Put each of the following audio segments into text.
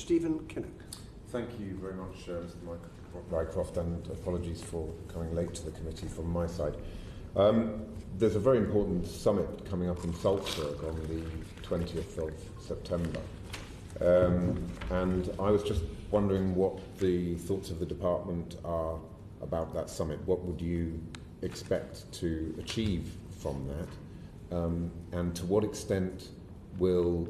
Stephen Kinnock. Thank you very much, Mr. Rycroft, and apologies for coming late to the committee from my side. There's a very important summit coming up in Salzburg on the 20th of September. And I was just wondering what the thoughts of the department are about that summit. What would you expect to achieve from that? And to what extent do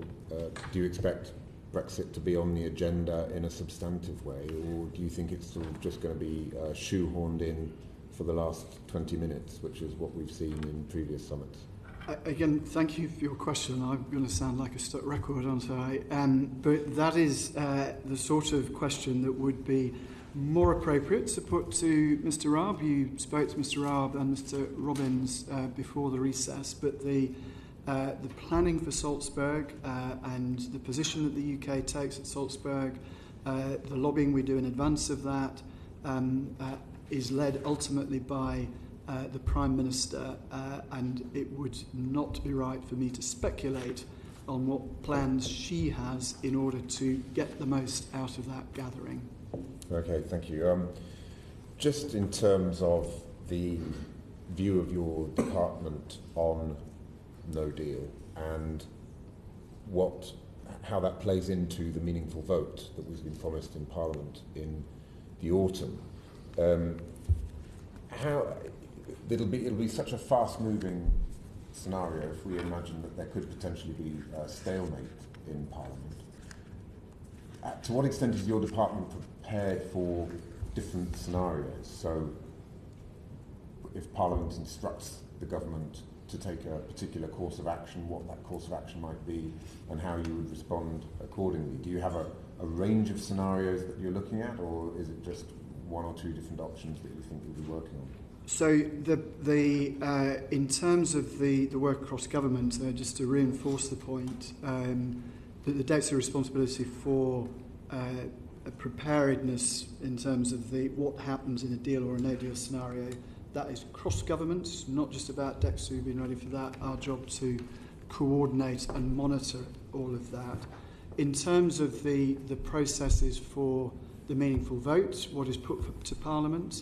you expect Brexit to be on the agenda in a substantive way, or do you think it's sort of just going to be shoehorned in for the last 20 minutes, which is what we've seen in previous summits? Again, thank you for your question. I'm going to sound like a stuck record, aren't I? But that is the sort of question that would be more appropriate to put to Mr. Raab. You spoke to Mr. Raab and Mr. Robbins before the recess, but the planning for Salzburg and the position that the UK takes at Salzburg, the lobbying we do in advance of that, is led ultimately by the Prime Minister, and it would not be right for me to speculate on what plans she has in order to get the most out of that gathering. Okay, thank you. Just in terms of the view of your department on no deal and how that plays into the meaningful vote that was been promised in Parliament in the autumn. It'll be such a fast-moving scenario if we imagine that there could potentially be a stalemate in Parliament. To what extent is your department prepared for different scenarios? So, if Parliament instructs the government to take a particular course of action, what that course of action might be, and how you would respond accordingly. Do you have a range of scenarios that you're looking at, or is it just one or two different options that you think you'll be working on? So, in terms of the work across government, just to reinforce the point, that the DExEU responsibility for preparedness in terms of what happens in a deal or a no-deal scenario, that is cross-government. It's not just about DExEU being ready for that. Our job to coordinate and monitor all of that. In terms of the processes for the meaningful vote, what is put to Parliament,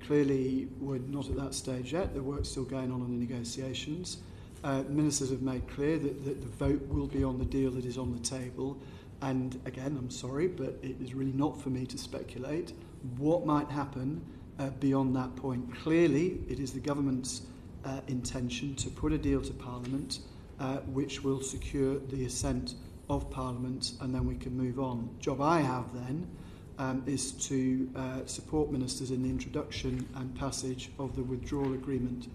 clearly we're not at that stage yet. The work's still going on the negotiations. Ministers have made clear that the vote will be on the deal that is on the table. And again, I'm sorry, but it is really not for me to speculate what might happen beyond that point. Clearly, it is the government's intention to put a deal to Parliament which will secure the assent of Parliament, and then we can move on. The job I have then is to support ministers in the introduction and passage of the withdrawal agreement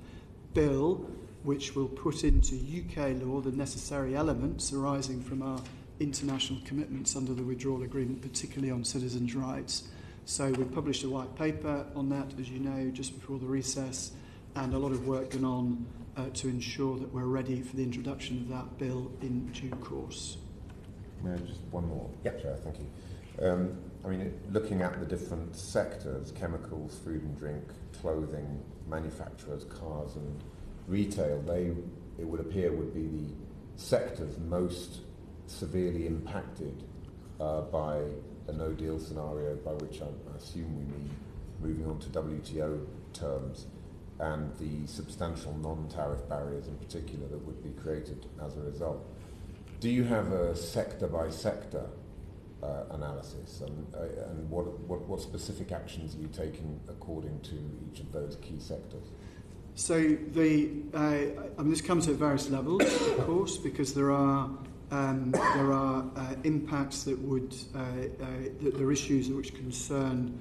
bill, which will put into UK law the necessary elements arising from our international commitments under the withdrawal agreement, particularly on citizens' rights. So we published a white paper on that, as you know, just before the recess, and a lot of work going on to ensure that we're ready for the introduction of that bill in due course. May I just one more? Yep. Chair, thank you. Looking at the different sectors, chemicals, food and drink, clothing, manufacturers, cars and retail, it would appear would be the sectors most severely impacted by a no-deal scenario, by which I assume we mean moving on to WTO terms, and the substantial non-tariff barriers in particular that would be created as a result. Do you have a sector-by-sector analysis, and what specific actions are you taking according to each of those key sectors? So this comes at various levels, of course, because there are impacts that there are issues which concern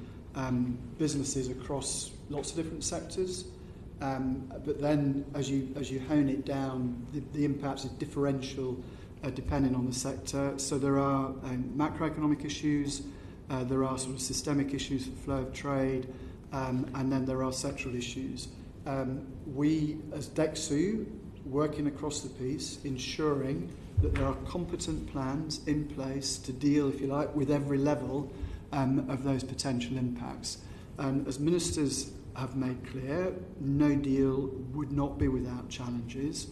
businesses across lots of different sectors. But then, as you hone it down, the impact is differential depending on the sector. So there are macroeconomic issues, there are sort of systemic issues for flow of trade, and then there are sectoral issues. We, as DExEU, working across the piece, ensuring that there are competent plans in place to deal, if you like, with every level of those potential impacts. As ministers have made clear, no deal would not be without challenges,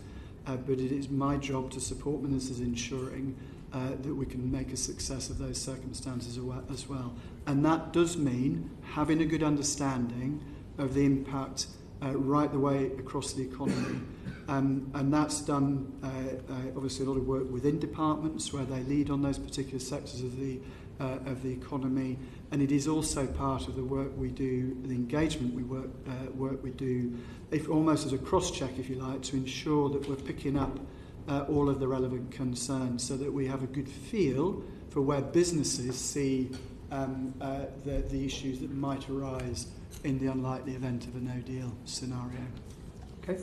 but it is my job to support ministers ensuring that we can make a success of those circumstances as well. And that does mean having a good understanding of the impact right the way across the economy. And that's done, obviously, a lot of work within departments where they lead on those particular sectors of the economy. And it is also part of the work we do, the engagement work we do, if almost as a cross-check, if you like, to ensure that we're picking up all of the relevant concerns so that we have a good feel for where businesses see the issues that might arise in the unlikely event of a no-deal scenario. Okay.